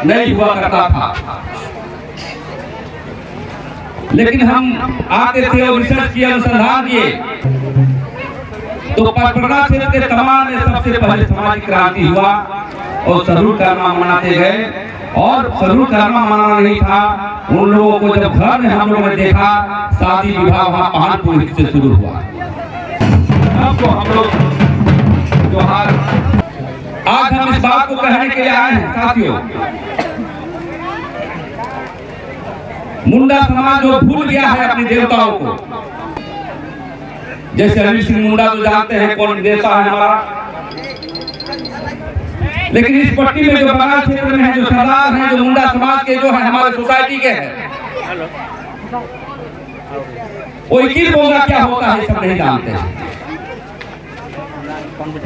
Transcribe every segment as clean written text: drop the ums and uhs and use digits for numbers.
नहीं हुआ करता था। लेकिन हम आते थे और रिसर्च किए, अनुसंधान किए, तो पचपड़ा क्षेत्र के तमाम में सबसे पहले सामाजिक क्रांति हुआ और सरूर कर्मा मनाते गए। और सरूर कर्मा मनाना नहीं था, उन लोगों को जब घर में हम लोगों ने देखा, शादी विवाह वहाँ पहाड़पुर से शुरू हुआ। अब तो हम लोग त्योहार, आज हम इस बात को कहने के लिए आए हैं साथियों, मुंडा समाज जो भूल गया है अपने देवताओं को। जैसे अनिल सिंह मुंडा तो जानते हैं कौन देवता है हमारा, लेकिन इस पट्टी में जो बंगाल क्षेत्र में है, जो सरदार हैं, जो मुंडा समाज के जो है, हमारे सोसाइटी के हैं, वो इक्कीस बोंगा क्या होता है सब नहीं जानते हैं।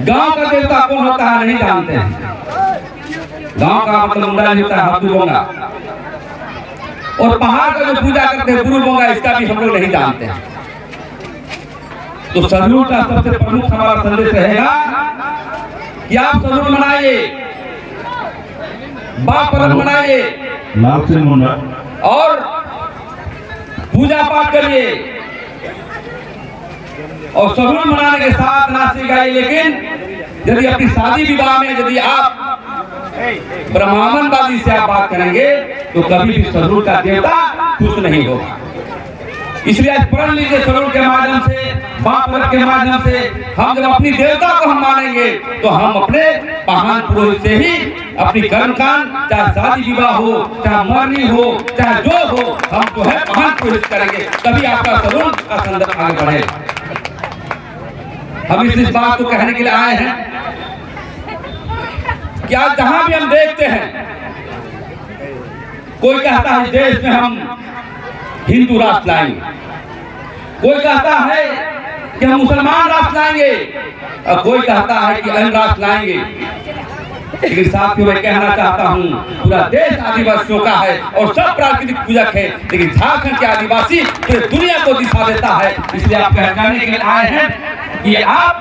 गांव का देवता कौन होता है नहीं जानते हैं। गांव का मतलब मुंडा होता है हब्दू बोंगा, और पहाड़ का जो पूजा करते हैं गुरु बोंगा, इसका भी हम लोग नहीं जानते हैं। तो सरूर का सबसे प्रमुख हमारा संदेश रहेगा कि आप सरूर मनाइए, बाप पर्व मनाइए, और पूजा पाठ करिए, और सरूर मनाने के साथ नाचे गाइए। लेकिन यदि अपनी शादी विवाह में यदि आप ब्राह्मणवादी से आप बात करेंगे तो कभी भी सरूर का देवता खुश नहीं होगा। इसलिए आज पढ़ लीजिए, सरूर के माध्यम से, बाप पर्व के माध्यम से हम जब अपनी देवता को हम मानेंगे तो हम अपने महान पुरोहित से ही अपनी कर्मकांड, चाहे शादी विवाह हो, चाहे मरनी हो, चाहे जो हो, हम जो है महान पुरोहित करेंगे, तभी आपका सरूर का संदर्भ आगे बढ़ेगा। हम इस बात को कहने के लिए आए हैं कि आज जहां भी हम देखते हैं, कोई कहता है देश में हम हिंदू राष्ट्र लाएंगे, कोई कहता है कि हम मुसलमान राष्ट्र लाएंगे, और कोई कहता है कि अन्य राष्ट्र लाएंगे। लेकिन साथियों मैं कहना चाहता हूं, पूरा देश आदिवासियों का है और सब प्राकृतिक पूजक है, लेकिन झारखंड के आदिवासी पूरी दुनिया को दिखा देता है। इसलिए आप कहने के लिए आए हैं कि आप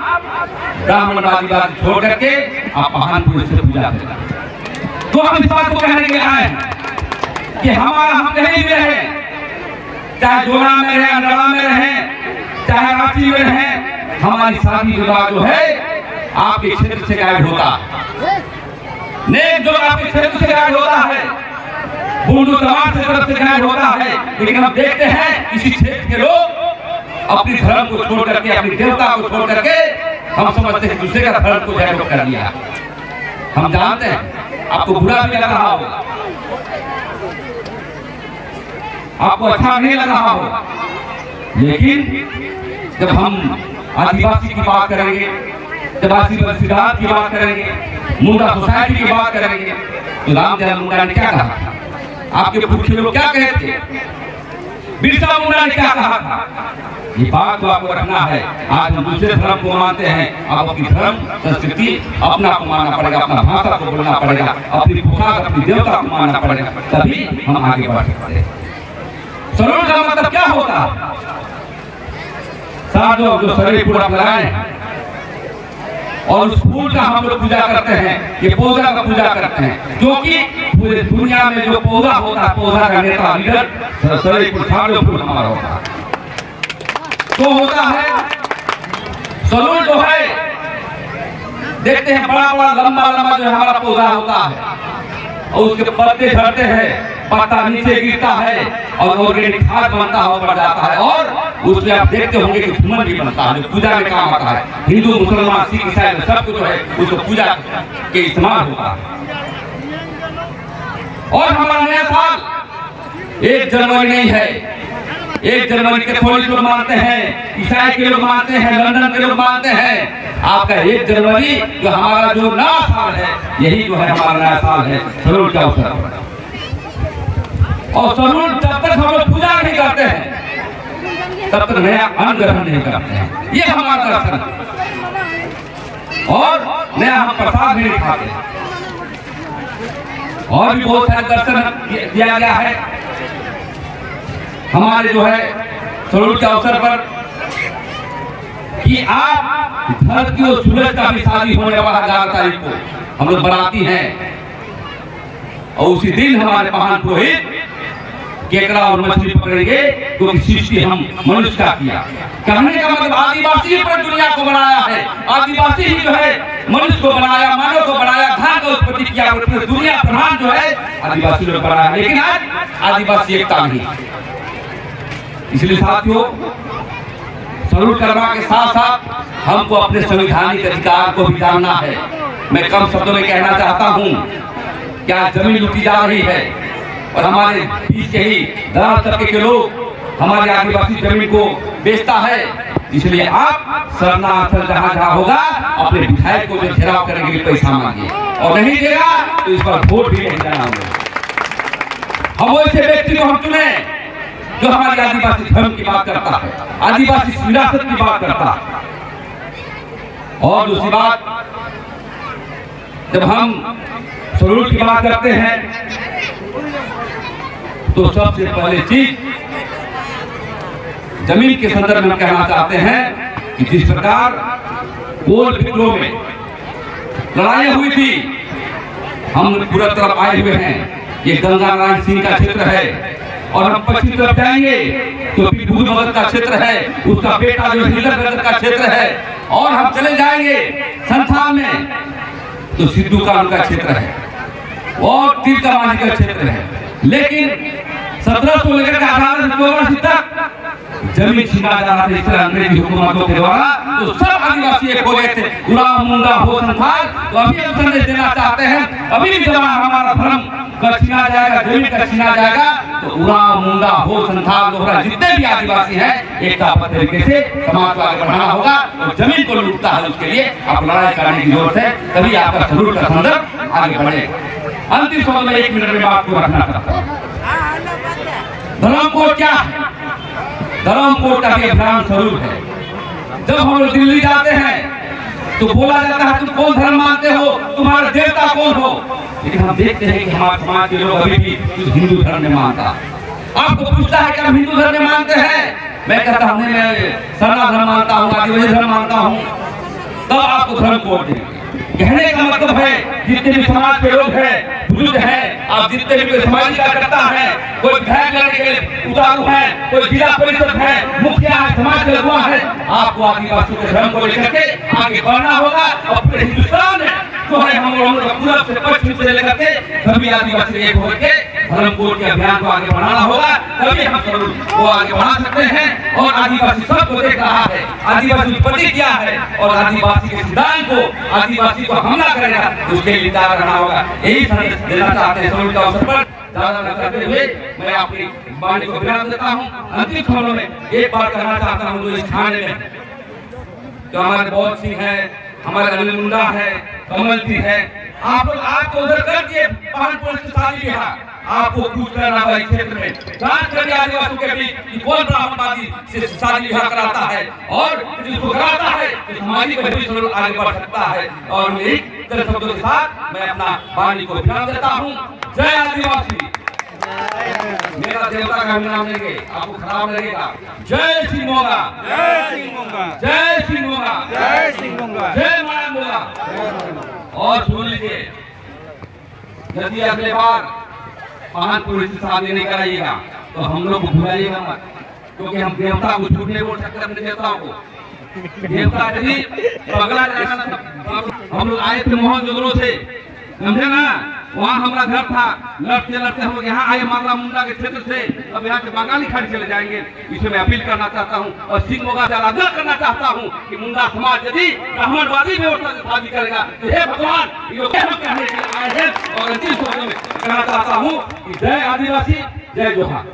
ब्राह्मणवादी बात छोड़ करके आप महान पुरुष से पूजा करें। तो हम इस बात को कहने के लिए आए हैं कि हमारा हम कहीं भी रहे, चाहे जोड़ा में रहे, अंडरा में रहे, चाहे रांची में रहे, हमारी शादी विवाह जो है आपके क्षेत्र से गायब होता है, नेक जो आपके क्षेत्र से गायब होता है, बुंडू समाज से तरफ से गायब होता है। लेकिन हम देखते हैं इसी क्षेत्र के लोग अपनी धर्म को छोड़ करके, अपनी देवता को छोड़ करके, हम समझते हैं दूसरे का धर्म को जयलोक कर दिया। हम जानते हैं आपको बुरा भी लग रहा होगा, आपको अच्छा नहीं लग रहा होगा, लेकिन जब हम आदिवासी की बात करेंगे, जब आदिवासी सिद्धांत की बात करेंगे, मुंडा सोसाइटी की बात करेंगे, तो रामदयाल मुंडा ने क्या कहा, आपके पुरखे लोग क्या कहे थे, बिरसा मुंडा ने क्या कहा था, ये बात तो आपको रखना है। आज हम दूसरे धर्म को मानते हैं, आप अपनी धर्म संस्कृति अपना को मानना पड़ेगा, अपना भाषा को बोलना पड़ेगा, अपनी पोशाक, अपनी देवता को मानना पड़ेगा, तभी हम आगे बढ़ सकते हैं। सरूर का मतलब क्या होता है? साधु जो शरीर पूरा लगाए और उस फूल का हम लोग पूजा करते हैं, ये पौधा का पूजा करते हैं, क्योंकि पूरे दुनिया में जो पौधा होता है, पौधा का नेता लीडर शरीर फूल हमारा होता है। तो होता है सरूर जो है, देखते हैं बड़ा बड़ा लंबा लंबा जो हमारा पौधा होता है, और उसके पत्ते झड़ते हैं, पत्ता नीचे गिरता है और ऑर्गेनिक खाद बनता है, बढ़ जाता है, और उसमें आप देखते होंगे कि धूमन भी बनता है, जो पूजा में काम आता है। हिंदू, मुसलमान, सिख, ईसाई सब कुछ जो है उसको पूजा के इस्तेमाल होता है। और हमारा नया साल 1 जनवरी नहीं है, 1 जनवरी कैथोलिक लोग मानते हैं, ईसाई के लोग मानते हैं, लंदन के लोग मानते हैं। आपका 1 जनवरी जो हमारा जो नया साल है, यही जो है हमारा नया साल है सरूर के अवसर पर। और सरूर जब तक हम लोग पूजा नहीं करते हैं तब तक नया अन्न ग्रहण नहीं करते हैं, ये हमारा दर्शन है। और नया हम प्रसाद भी नहीं खाते, और भी बहुत सारे दर्शन दिया गया है हमारे जो है सरूर के अवसर पर, कि आप घर की और सूरज का भी शादी होने वाला 11 तारीख को हम लोग बराती हैं, और उसी दिन हमारे महान पुरोहित केकड़ा और मछली पकड़ेंगे क्योंकि सृष्टि हम मनुष्य का किया। कहने का मतलब आदिवासी पर दुनिया को बनाया है, आदिवासी ही जो है मनुष्य को बनाया, मानव को बनाया, धन का उत्पत्ति किया, और दुनिया ब्रह्मांड जो है आदिवासी ने बनाया। लेकिन आज आदिवासी एकता नहीं। इसलिए साथियों, सैल्यूट करने के साथ साथ हमको अपने संवैधानिक अधिकार को भी जानना है। मैं कम शब्दों में कहना चाहता हूँ, क्या जमीन लूटी जा रही है और हमारे बीच के ही दानव तबके के लोग हमारे आदिवासी जमीन को बेचता है। इसलिए आप शरणार्थल जहाँ जहाँ होगा अपने विधायक को जो घेराव करने के लिए पैसा मांगिए, और नहीं देगा तो इस पर वोट भी नहीं देना होगा। हम ऐसे व्यक्ति को हम चुने जो हमारे आदिवासी धर्म की बात करता है, आदिवासी विरासत की बात करता है। और दूसरी बात, जब हम सैल्यूट की बात करते हैं तो सबसे पहले चीज जमीन के संदर्भ में कहना चाहते हैं कि जिस प्रकार कोल विद्रोह में लड़ाइयां हुई थी, हम पूरा तरफ आए हुए हैं। ये गंगा नारायण सिंह का क्षेत्र है, और हम पश्चिम तरफ जाएंगे तो विभूत भगत का क्षेत्र है, उसका बेटा जो हिलर भगत का क्षेत्र है, और हम चले जाएंगे संथाल में तो सिद्धू का उनका क्षेत्र है, और तिलका मांझी का क्षेत्र है। लेकिन 1700 लेकर 1884 तक जमीन छीना जा रहा था इस तरह अंग्रेजी हुकूमतों के द्वारा, तो सब आदिवासी एक हो गए थे, उराव मुंडा हो संथाल। तो अभी हम संदेश देना चाहते हैं, अभी भी जब हमारा धर्म का छीना जाएगा, जमीन का छीना जाएगा, तो उराव मुंडा हो संथाल लोहरा जितने भी आदिवासी हैं एकता तरीके से समाज को आगे बढ़ाना होगा। और जमीन को लूटता है उसके लिए आप लड़ाई करने की जरूरत है, तभी आपका सैल्यूट का संदर्भ आगे बढ़ेगा। अंतिम शब्द में 1 मिनट में बात को रखना चाहता हूँ। धर्म कोड क्या है? धर्म कोड का भी अभियान शुरू है। जब हम लोग दिल्ली जाते हैं तो बोला जाता है तुम कौन धर्म मानते हो, तुम्हारा देवता कौन हो। लेकिन हम देखते हैं कि हमारे समाज के लोग अभी भी कुछ हिंदू धर्म में मानता। आपको पूछता है कि हम हिंदू धर्म में मानते हैं, मैं कहता हूँ मैं सरना धर्म मानता हूँ, आदिवासी धर्म मानता हूँ, तब आपको धर्म कोड देंगे। कहने का मतलब है जितने भी समाज के लोग हैं, बुजुर्ग हैं, आप जितने भी कोई समाज कार्यकर्ता है, कोई विधायक लड़ने के लिए उतारू है, कोई जिला परिषद है, मुखिया है, समाज के लोग है, आपको आदिवासियों के धर्म को लेकर के आगे बढ़ना होगा। और पूरे हिंदुस्तान में जो है हम लोगों का पूरा से पश्चिम से लेकर के सभी आदिवासी एक होकर के धर्म कोड के अभियान को आगे बढ़ाना होगा, तभी हम को आगे बढ़ा सकते हैं। और आदिवासी सबको देख रहा है, आदिवासी उत्पत्ति क्या है, और आदिवासी के सिद्धांत को, आदिवासी को हमला करेगा उसके लिए तैयार रहना होगा। यही संदेश देना चाहते हैं। सैल्यूट के अवसर पर ज्यादा न करते हुए मैं अपनी वाणी को विराम देता हूँ। अंतिम खबरों में एक बात कहना चाहता हूँ, जो इस थाने में जो हमारे बौद्ध सिंह है, हमारे अनिल मुंडा है, कमल जी है, आप लोग आपको उधर कर दिए पहाड़पुर से शादी ब्याह, आपको कुछ करना है क्षेत्र में जांच करिए आदिवासियों के बीच कि कौन ब्राह्मणवादी से शादी ब्याह कराता है, और जिसको कराता है तो समाज को भी आगे बढ़ सकता है। और यही शब्दों के साथ मैं अपना वाणी को विराम देता हूँ। जय आदिवासी। मेरा देवता का नाम लेंगे आपको खराब लगेगा। जय सिंह मोगा, जय सिंह मोगा, जय सिंह मोगा, जय सिंह मोगा, जय माया मोगा। और सुन लीजिए, यदि अगले बार पहाड़पुर से शादी नहीं कराइएगा तो हम लोग भुलाइएगा मत, क्योंकि हम देवता को झूठ नहीं बोल सकते। अपने देवताओं को देवता यदि पगला जाएगा। हम लोग आए थे मोहन जोदड़ो से, समझे ना, वहाँ हमारा घर था, लड़ते लड़ते हम लोग यहाँ आए मामला मुंडा के क्षेत्र से, अब यहाँ से बंगाली खाड़ी चले जाएंगे। इसमें मैं अपील करना चाहता हूँ और सिंह मोगा से आग्रह करना चाहता हूँ कि मुंडा समाज यदि ब्राह्मणवादी व्यवस्था से शादी करेगा तो हे भगवान ये कहने के लिए आए हैं। और अंतिम शब्दों में कहना चाहता हूँ कि जय आदिवासी, जय जोहार।